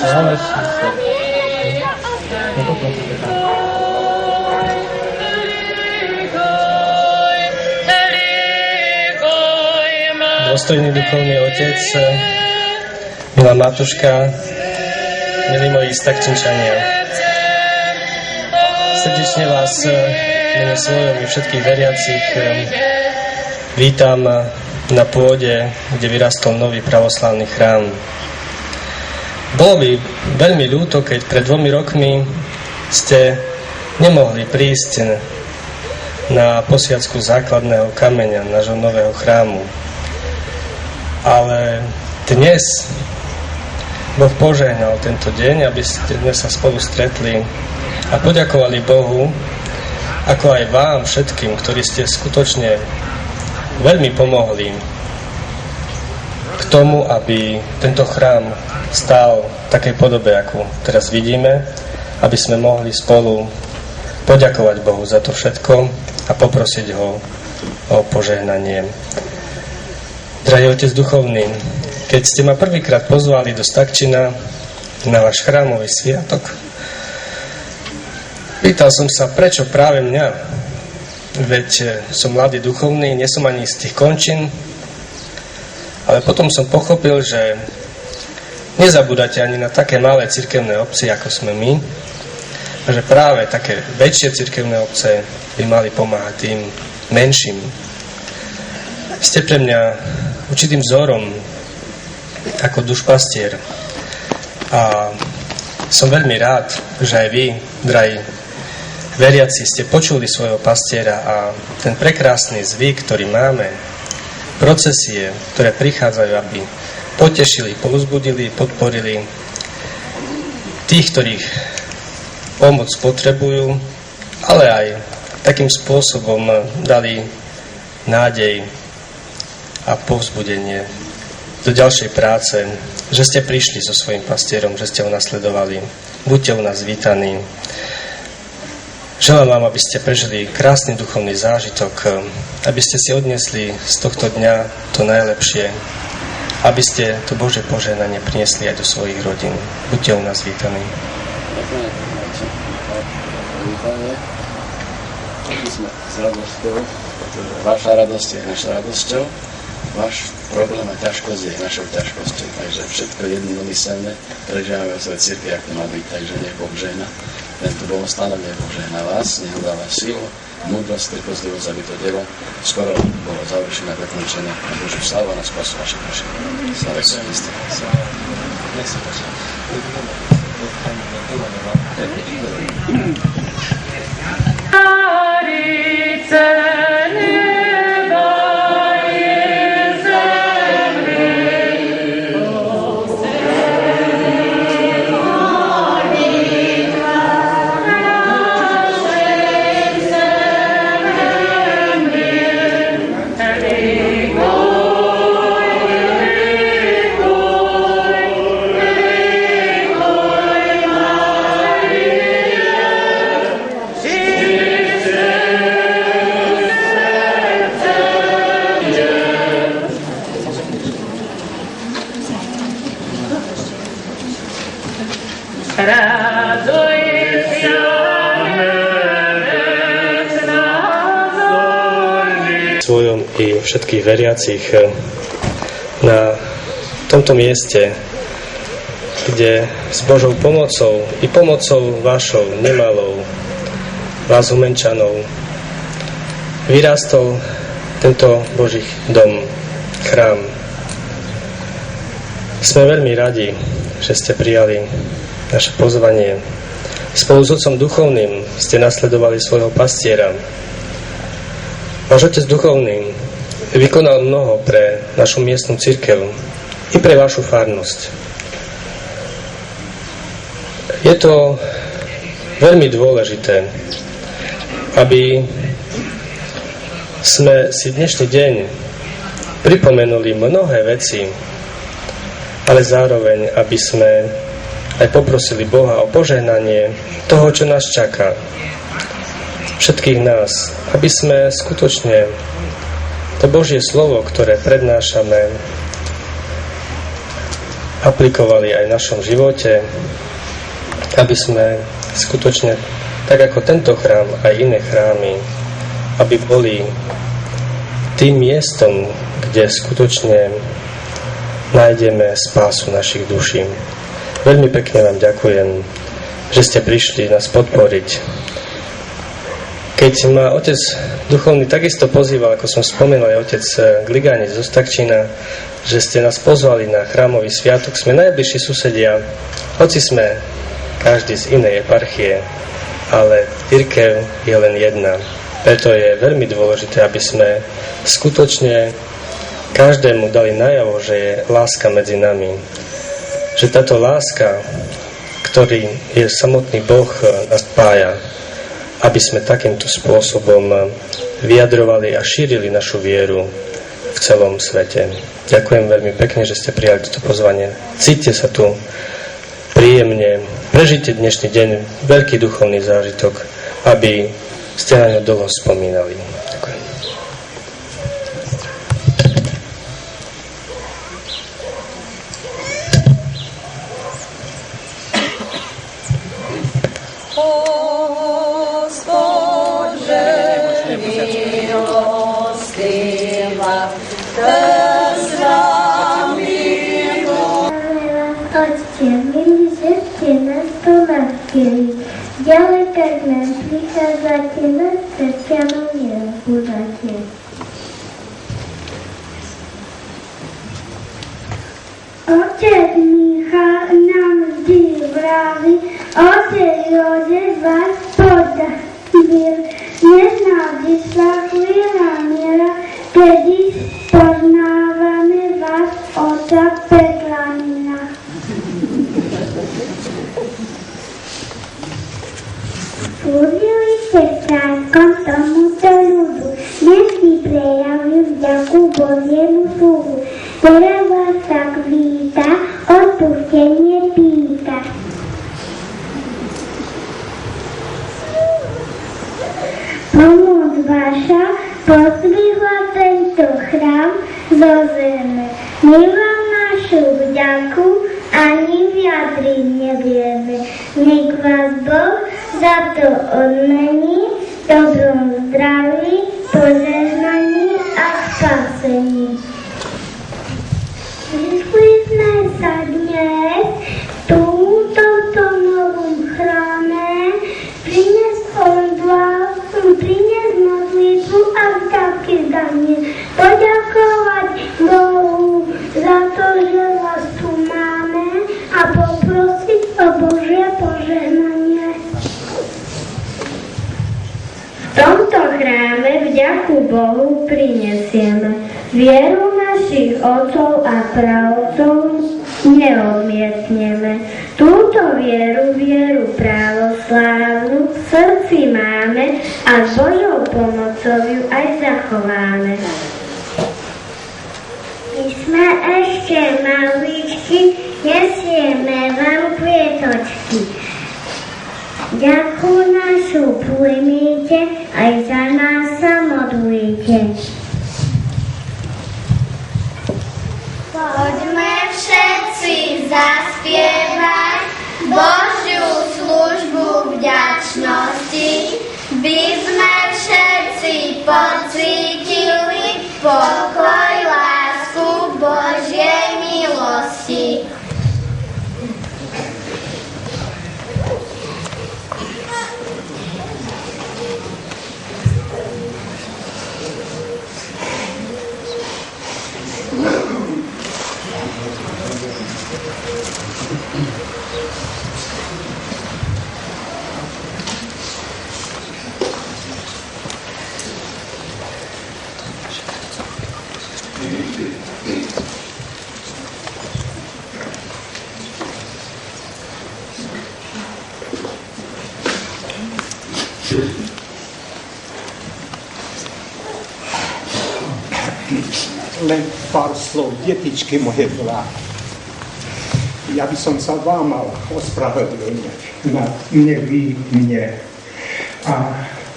Dôstojný duchovný otec, milá Matuška, milí moji stakčinčania. Srdečne vás v mene svojom i všetkých veriacich vítam na pôde, kde vyrastol nový pravoslavný chrám. Bolo by veľmi ľúto, keď pred 2 rokmi ste nemohli prísť na posviacku základného kameňa nášho nového chrámu. Ale dnes Boh požehnal tento deň, aby ste dnes sa spolu stretli a poďakovali Bohu, ako aj vám všetkým, ktorí ste skutočne veľmi pomohli k tomu, aby tento chrám stál v takej podobe, ako teraz vidíme, aby sme mohli spolu poďakovať Bohu za to všetko a poprosiť ho o požehnanie. Drahý otec duchovný, keď ste ma prvýkrát pozvali do Stakčina na váš chrámový sviatok, pýtal som sa, prečo práve mňa? Veď som mladý duchovný, nie som ani z tých končín, ale potom som pochopil, že nezabúdate ani na také malé cirkevné obce, ako sme my, a že práve také väčšie cirkevné obce by mali pomáhať tým menším. Ste pre mňa určitým vzorom ako dušpastier a som veľmi rád, že aj vy, drahí veriaci, ste počuli svojho pastiera a ten prekrásny zvyk, ktorý máme, procesie, ktoré prichádzajú, aby potešili, povzbudili, podporili tých, ktorých pomoc potrebujú, ale aj takým spôsobom dali nádej a povzbudenie do ďalšej práce, že ste prišli so svojím pastierom, že ste ho nasledovali. Buďte u nás vítaní. Želám vám, aby ste prežili krásny duchovný zážitok, aby ste si odnesli z tohto dňa to najlepšie, aby ste to Božie požehnanie priniesli aj do svojich rodín. Buďte u nás vítaní. S radosťou, pretože vaša radosť je naša radosťou, váš problém a ťažkosť je našou ťažkosťou, takže všetko jednomyselné prežívame v svojej cirkvi, ako má byť, takže nech Boh žehná tento bohostanok, nech Boh žehná vás, nech dáva silu, múdrosť, trpezlivosť, aby to dielo skoro bolo završené, dokončené a Božiu slávu na spasu vašich duší. Sláva Kristu. Nech sa páči. Svojom i všetkých veriacich na tomto mieste, kde s Božou pomocou i pomocou vašou nemalou, vás Humenčanov, vyrástol tento Boží dom, chrám. Sme veľmi radi, že ste prijali naše pozvanie. Spolu s Otcom duchovným ste nasledovali svojho pastiera. Váš Otec duchovný vykonal mnoho pre našu miestnu cirkev i pre vašu farnosť. Je to veľmi dôležité, aby sme si dnešný deň pripomenuli mnohé veci, ale zároveň, aby sme aj poprosili Boha o požehnanie toho, čo nás čaká. Všetkých nás, aby sme skutočne to Božie slovo, ktoré prednášame, aplikovali aj v našom živote, aby sme skutočne, tak ako tento chrám, aj iné chrámy, aby boli tým miestom, kde skutočne nájdeme spásu našich duší. Veľmi pekne vám ďakujem, že ste prišli nás podporiť. Keď ma otec duchovný takisto pozýval, ako som spomenul, aj otec Gliganic zo Stakčína, že ste nás pozvali na chrámový sviatok, sme najbližší susedia, hoci sme každý z inej eparchie, ale cirkev je len jedna. Preto je veľmi dôležité, aby sme skutočne každému dali najavo, že je láska medzi nami. Že táto láska, ktorý je samotný Boh, nás spája, aby sme takýmto spôsobom vyjadrovali a šírili našu vieru v celom svete. Ďakujem veľmi pekne, že ste prijali toto pozvanie. Cíťte sa tu príjemne, prežite dnešný deň, veľký duchovný zážitok, aby ste na ňo dlho spomínali. Ďakujem. Ďalej tak nám prichádzate na srdcianom nerozbudáte. Otec Michal nám vždy vraví, otec Jozef vás podavil. Neznádišla chvíľa miera, kedy poznávame vás, oca Petlanina. Slúžili ste stánkom tomuto ľudu, dnes si prejavil vďaku Božiemu sluhu. Teraz vás tak víta, odpustenie pýta. Pomoc vaša pozdvihla tento chrám zo zeme. My vám našu vďaku ani vyjadriť nevieme. Nech vás Boh za to odmení, dobrom zdraví, požehnaní a spasení. Prišli sme sa dnes tu, v tomto novom chráme, priniesť modlitbu a vďaky zdanie. Poďakovať Bohu za to, že vás tu máme a poprosiť o Božie požehnanie. V tomto chráme vďaku Bohu prinesieme. Vieru našich otcov a pravcov neodmietneme. Túto vieru právoslávnu v srdci máme a s Božou pomocou ju aj zachováme. My sme ešte maličky, nesieme vám kvietočky. Ďakuj našu prijmite, aj za nás sa modlite. Poďme všetci zaspievať Božiu službu vďačnosti, by sme všetci pocítili pokoj, lásku Božej milosti. Len pár slov, detičky moje zlá. Ja by som sa vám mal ospravedlniť na mne. A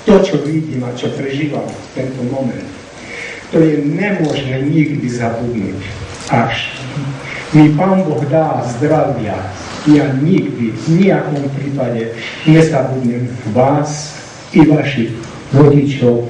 to, čo vidím a čo prežívam v tento moment, to je nemožné nikdy zabudnúť. Až mi Pán Boh dá zdravia, ja nikdy, v nejakom prípade nezabudnem vás i vašich rodičov,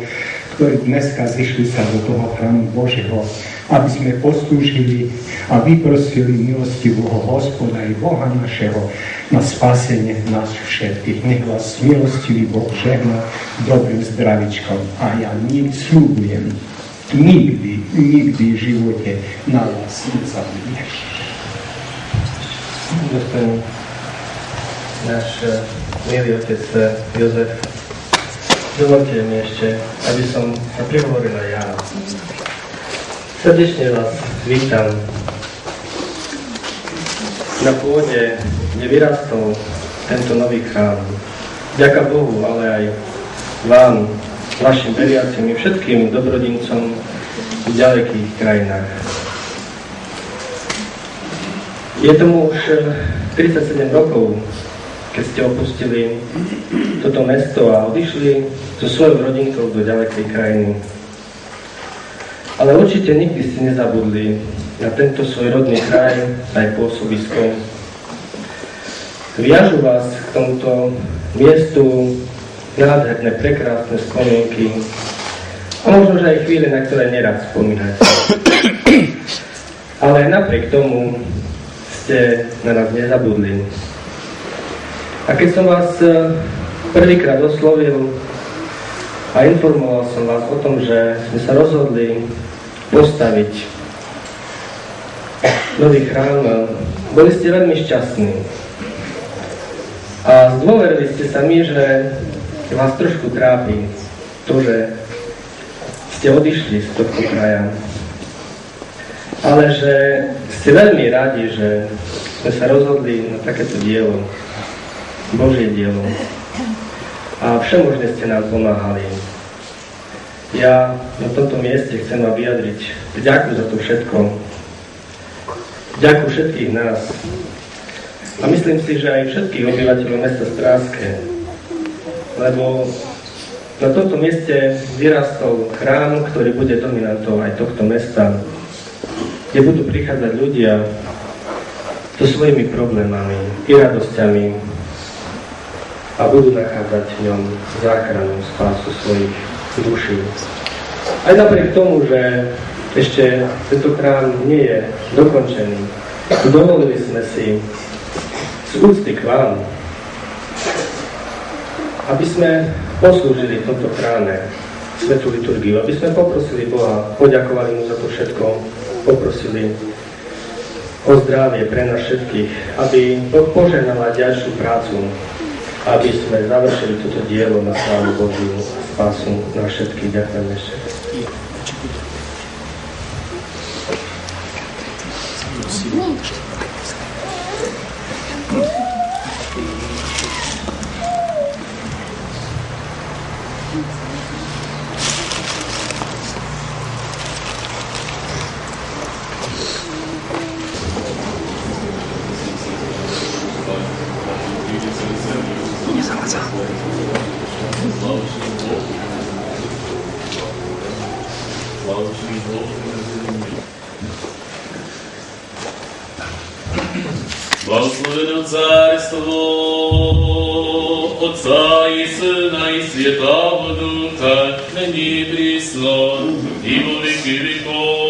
ktorí dneska zišli sa do toho chrámu Božieho, aby sme poslúžili a vyprosili milostivého Hospoda i Boha našeho na spasenie nás všetkých. Nech vás milostivý Boh žehná dobrým zdravičkom. A ja sľubujem, nikdy v živote na vás nezabudnem. Dostane náš milý otec Jozef. Dovolte mi ešte, aby som sa prihovorila ja. Srdečne vás vítam na pôde, kde vyrastol tento nový chrám. Ďaká Bohu, ale aj vám, vašim veriacim i všetkým dobrodincom v ďalekých krajinách. Je tomu už 37 rokov, keď ste opustili toto mesto a odišli so svojou rodinkou do ďalekej krajiny. Ale určite nikdy ste nezabudli na tento svoj rodný kraj, aj pôsobisko. Viažu vás k tomuto miestu nádherné, prekrásne spomienky a možno, že aj chvíle, na ktoré nerad spomínate. Ale napriek tomu ste na nás nezabudli. A keď som vás prvýkrát oslovil a informoval som vás o tom, že sme sa rozhodli postaviť nový chrám, boli ste veľmi šťastní. A zdôverili ste sa mi, že vás trošku trápi to, že ste odišli z tohto kraja. Ale že ste veľmi radi, že sme sa rozhodli na takéto dielo, Božie dielo. A všemožne ste nám pomáhali. Ja na tomto mieste chcem vám vyjadriť vďaku za to všetko. Vďaku všetkých nás. A myslím si, že aj všetkých obyvateľov mesta Stráske. Lebo na tomto mieste vyrastol chrám, ktorý bude dominantou aj tohto mesta, kde budú prichádzať ľudia so svojimi problémami i radosťami a budú nachádzať v ňom záchranu, spásu svojich duší. Aj napriek tomu, že ešte tento chrám nie je dokončený, dovolili sme si z úcty k vám, aby sme poslúžili v tomto chráme svätú liturgiu, aby sme poprosili Boha, poďakovali mu za to všetko, poprosili o zdravie pre nás všetkých, aby Boh požehnal ďalšiu prácu, aby sme završili toto dielo na slávu Božiu a spásu na všetkých. Ďakujem ešte. Благословено Царство Отца и Сына и Святого Духа, ныне и присно, и во веки веков.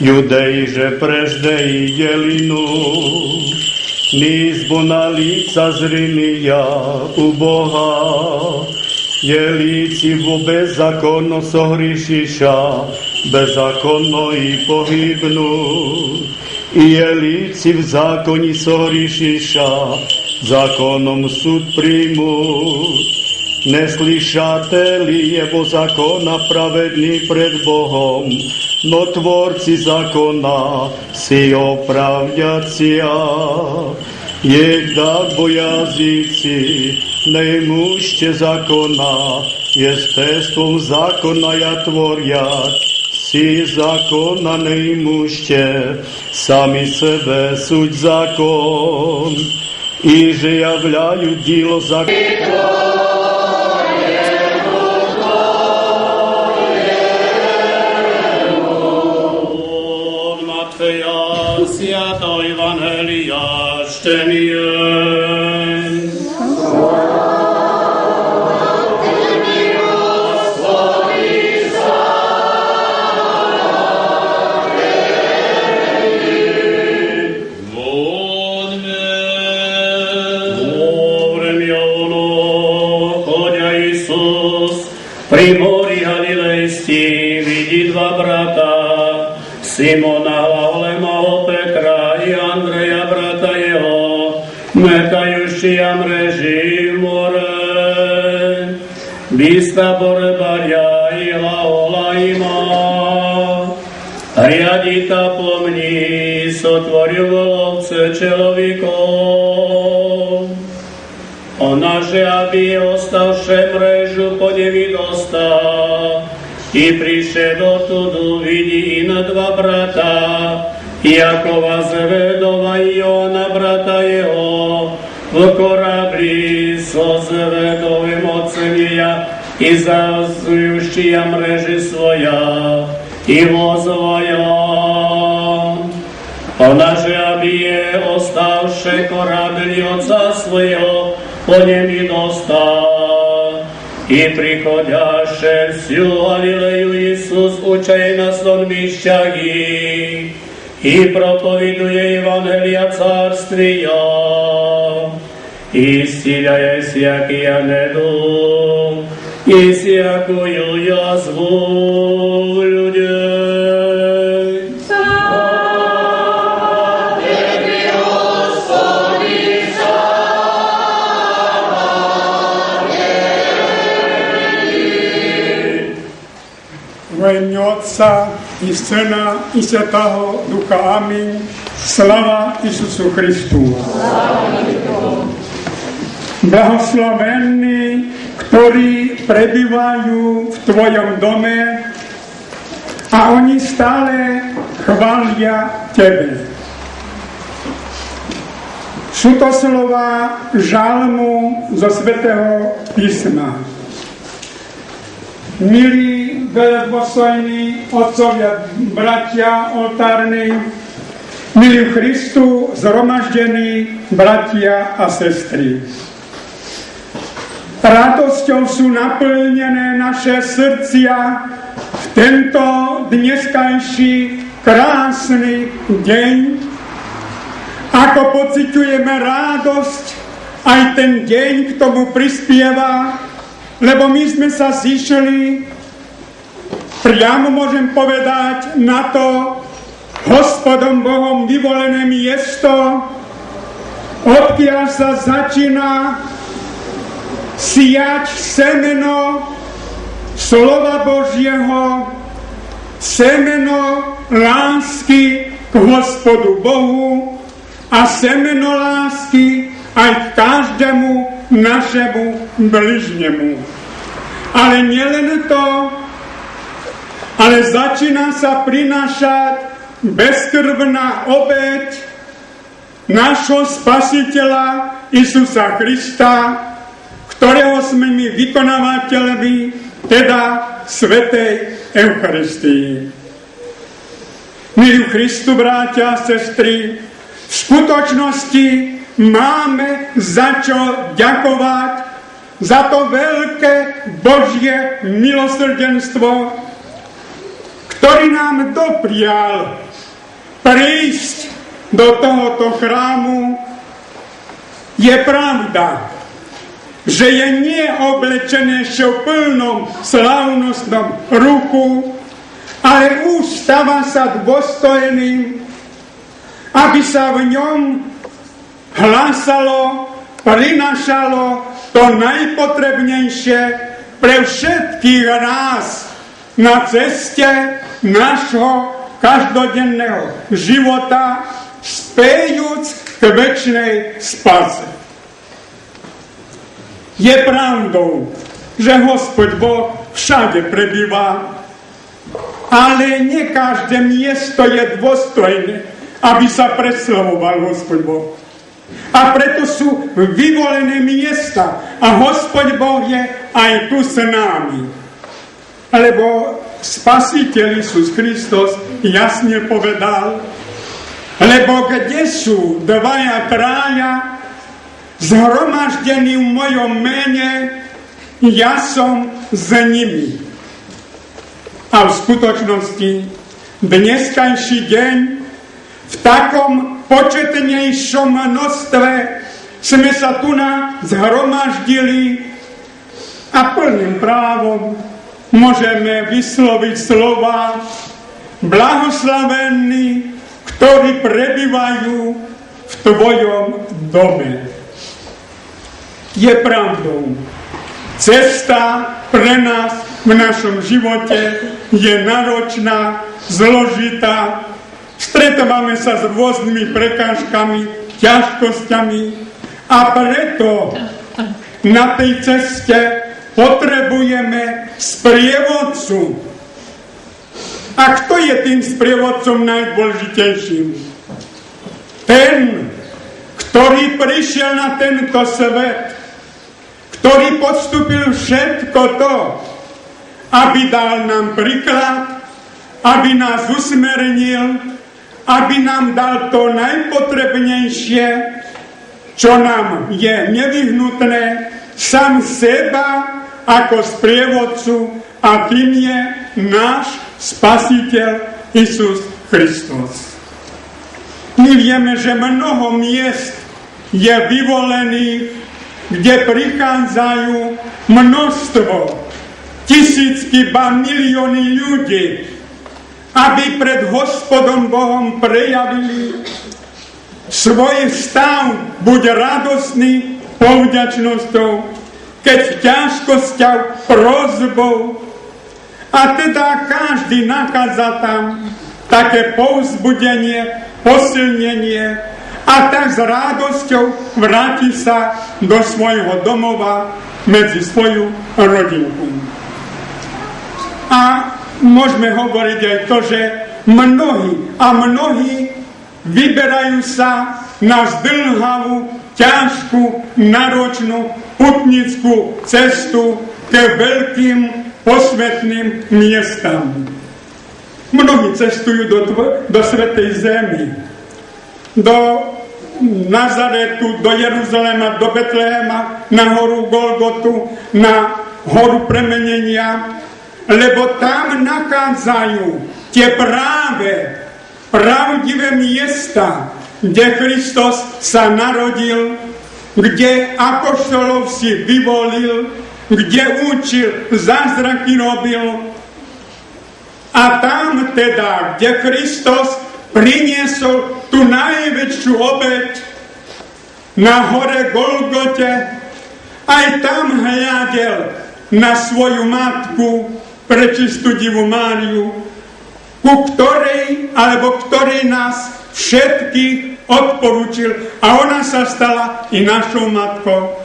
Judejže preždej jelinu, nízbo na líca zrinia u Boha, jelíci vo bezzákonno sohrišiša, bezzákonno i pohybnú, i jelíci v zákoni sohrišiša, zákonom súd príjmu. Neslyšateli jebo zákona pravedný pred Bohom, no tvorci zákona si opravďacia. Jednak bojazíci, nejmúšte zákona, jestestvom zákona ja tvoriať, si zákona nejmúšte, sami sebe súď zákon, i že javľajú dílo zákona. Sviato Evangelia čteniem. Pri mori Galilejský vidí dva brata, Simona hlavolemoho Petra i Andreja brata jeho, metajušia mreži v more. Bista borebaria i hlahola ima, riadita pomní, sotvoril volovce čelovikov. Ona, že aby ostavše mrežu po nevi dostal, i prišel do tudu, vidí na dva brata, Jakova Zvedova i Jona brata jeho, v korabli so Zvedovým ocenia i zazujušia mreži svoja i vozvoja. Ona, že aby je ostavše korabli oca svojho, po nemi dostal. I prichoďaše vsiu Galileju Isus učej na slonmišťach i propoviduje Evangelia carství i stíľaje siakia nedu i siakujú jazvu ľudí. V mene Otca i Syna i Svätého Ducha. Amen. Slava Isusu Christu. Blahoslavení, ktorí prebývajú v Tvojom dome a oni stále chvália Tebe. Sú to slova žalmu zo Svätého písma. Milí veľdôstojní otcovia, bratia oltárni, milí v Christu zhromaždení bratia a sestry. Radosťou sú naplnené naše srdcia v tento dneskajší krásny deň. Ako pociťujeme radosť, aj ten deň k tomu prispieva, lebo my sme sa zišli, priamo môžem povedať, na to Hospodom Bohom vyvolené miesto, odkiaľ sa začína siať semeno slova Božieho, semeno lásky k Hospodu Bohu a semeno lásky aj k každému našemu bližnemu. Ale nielen to, ale začína sa prinášať bezkrvná obeť nášho Spasiteľa Isusa Krista, ktorého sme my vykonávateľmi, teda Svätej Eucharistii. Milí Kristu, bratia a sestry, v skutočnosti máme za čo ďakovať za to veľké Božie milosrdenstvo, ktorý nám doprial prísť do tohoto chrámu, je pravda, že je neoblečené ešte v plnom slávnostnom ruchu, ale už stáva sa dôstojným, aby sa v ňom hlásalo, prinášalo to najpotrebnejšie pre všetkých nás na ceste nášho každodenného života, spejúc k večnej spáse. Je pravdou, že Hospod Boh všade prebýva, ale nie každé miesto je dôstojné, aby sa preslavoval Hospod Boh. A preto sú vyvolené miesta a Hospod Boh je aj tu s nami. Lebo Spasiteľ Isus Kristus jasne povedal, lebo kde sú dvaja, traja zhromaždení v mojom mene, ja som s nimi. A v skutočnosti dneskajší deň v takom početnejšom množstve sme sa tu zhromaždili a plným právom môžeme vysloviť slova blahoslavení, ktorí prebývajú v tvojom dome. Je pravdou, cesta pre nás v našom živote je náročná, zložitá, stretávame sa s rôznymi prekážkami, ťažkosťami a preto na tej ceste potrebujeme sprievodcu. A kto je tým sprievodcom najdôležitejším? Ten, ktorý prišiel na tento svet, ktorý podstúpil všetko to, aby dal nám príklad, aby nás usmernil, aby nám dal to najpotrebnejšie, čo nám je nevyhnutné, sám seba ako sprievodcu, a tým je náš Spasiteľ Isus Kristus. My vieme, že mnoho miest je vyvolených, kde prichádzajú množstvo, tisícky, ba milióny ľudí, aby pred Hospodom Bohom prejavili svoj stav, buď radosný, povďačnosťou, keď ťažkosťou, prosbou. A teda každý nachádza tam také povzbudenie, posilnenie a tak s radosťou vráti sa do svojho domova medzi svoju rodinku. A môžeme hovoriť aj to, že mnohí vyberajú sa na zdĺhavú, ťažkú, náročnú putnickú cestu k veľkým posvätným miestam. Mnohí cestujú do Svätej Zemi, do Nazaretu, do Jeruzalema, do Betlehema, na horu Golgotu, na horu premenenia, lebo tam nachádzajú tie pravdivé miesta, kde Kristus sa narodil, kde apoštolov si vyvolil, kde učil, zázraky robil. A tam teda, kde Kristus priniesol tú najväčšiu obeť na hore Golgote, aj tam hľadel na svoju matku, prečistú Divu Máriu, ktorej nás všetkých odporúčil, a ona sa stala i našou matkou.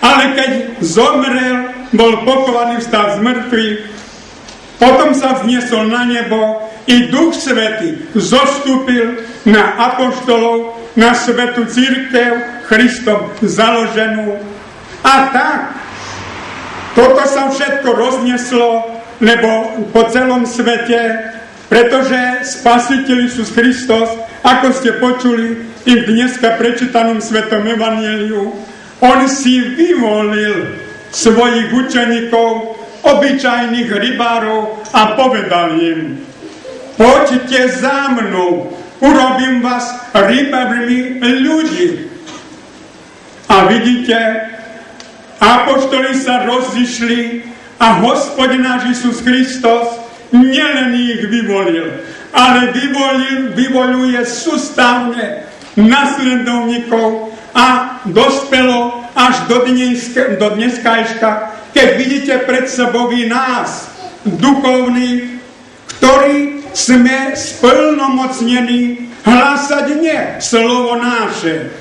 Ale keď zomrel, bol pochovaný, vstal z mŕtvych, potom sa vzniesol na nebo, i Duch Svätý zostúpil na apoštolov, na svätú cirkev Kristom založenú. A tak toto sa všetko roznieslo, lebo po celom svete, pretože Spasiteľ Isus Kristus, ako ste počuli i v dneska prečítanom Svetom Evanjeliu, on si vyvolil svojich učeníkov, obyčajných rybárov, a povedal im: poďte za mnou urobím vás rybármi ľudí. A vidíte, apoštoli sa rozišli a Hospodin náš Isus Kristus nielen ich vyvolil, ale vyvoľuje sústavne nasledovníkov a dospelo až do dneskajška, keď vidíte pred sebou i nás, duchovní, ktorí sme splnomocnení hlásať nie slovo naše,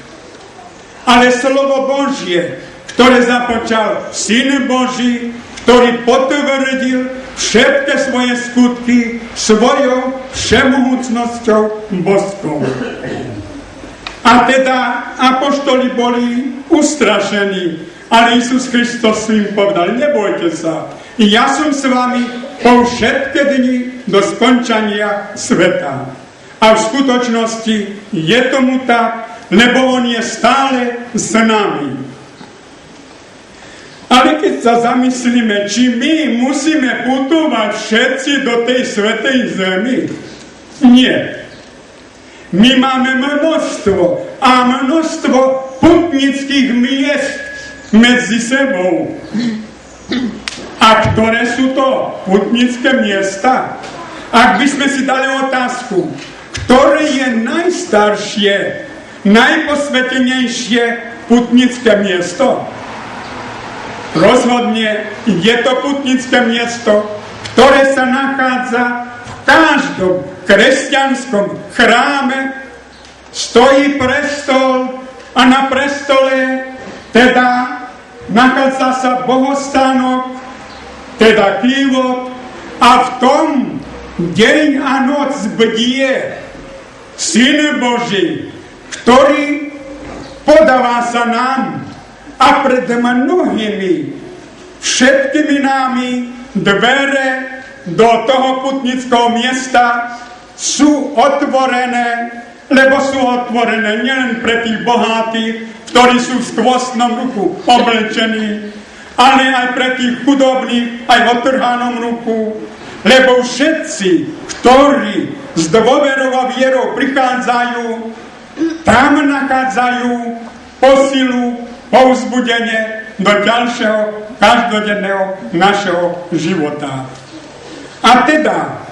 ale slovo Božie, ktoré započal Syn Boží, ktorý potvrdil všetky svoje skutky svojou všemohúcnosťou boskou. A teda apoštoli boli ustrašení, ale Isus Kristus im povedal, nebojte sa, ja som s vami po všetky dni do skončania sveta. A v skutočnosti je tomu tak, lebo on je stále s nami. Ale keď sa zamyslíme, či my musíme putovať všetci do tej svätej zemi, nie. My máme množstvo putnických miest medzi sebou. A ktoré sú to putnické miesta? Ak by sme si dali otázku, ktoré je najstaršie, najposvetenejšie putnické miesto? Rozhodne je to putnické miesto, ktoré sa nachádza v každom kresťanskom chráme. Stojí prestol a na prestole teda nachádza sa bohostánok, teda kývot, a v tom deň a noc bdie Syn Boží, ktorý podáva sa nám a pred mnohými všetkými nami dvere do toho putnického miesta sú otvorené, lebo sú otvorené nielen pre tých bohatých, ktorí sú v skvostnom ruchu oblečení, ale aj pre tých chudobných, aj v otrhanom ruchu, lebo všetci, ktorí s dôverou a vierou prichádzajú, tam nachádzajú posilu, povzbudenie do ďalšieho každodenného našeho života. A teda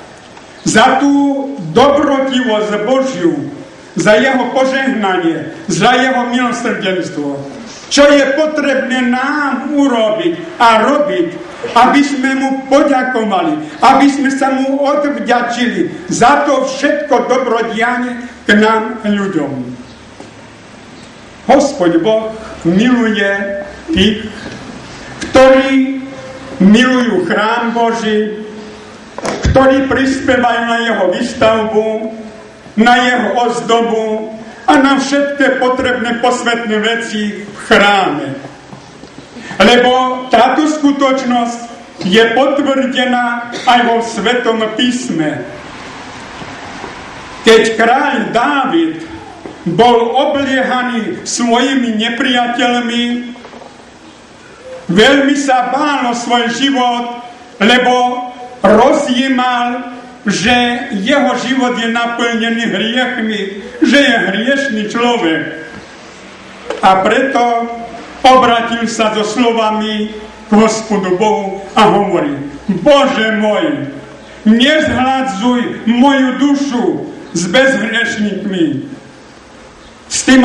za tú dobrotivosť Božiu, za jeho požehnanie, za jeho milosrdenstvo, čo je potrebné nám urobiť a robiť, aby sme mu poďakovali, aby sme sa mu odvďačili za to všetko dobrodianie k nám ľuďom. Hospod Boh miluje tých, ktorí milujú chrám Boží, ktorí prispievajú na jeho výstavbu, na jeho ozdobu a na všetké potrebné posvetné veci v chráme. Lebo táto skutočnosť je potvrdená aj vo Svetom písme. Keď kráľ Dávid bol obliehaný svojimi nepriateľmi, veľmi sa bál o svoj život, lebo rozjímal, že jeho život je naplnený hriechmi, že je hriešný človek. A preto obratil sa so slovami k Hospodu Bohu a hovorí: Bože môj, nezhladzuj moju dušu s bezhriešnikmi. S tým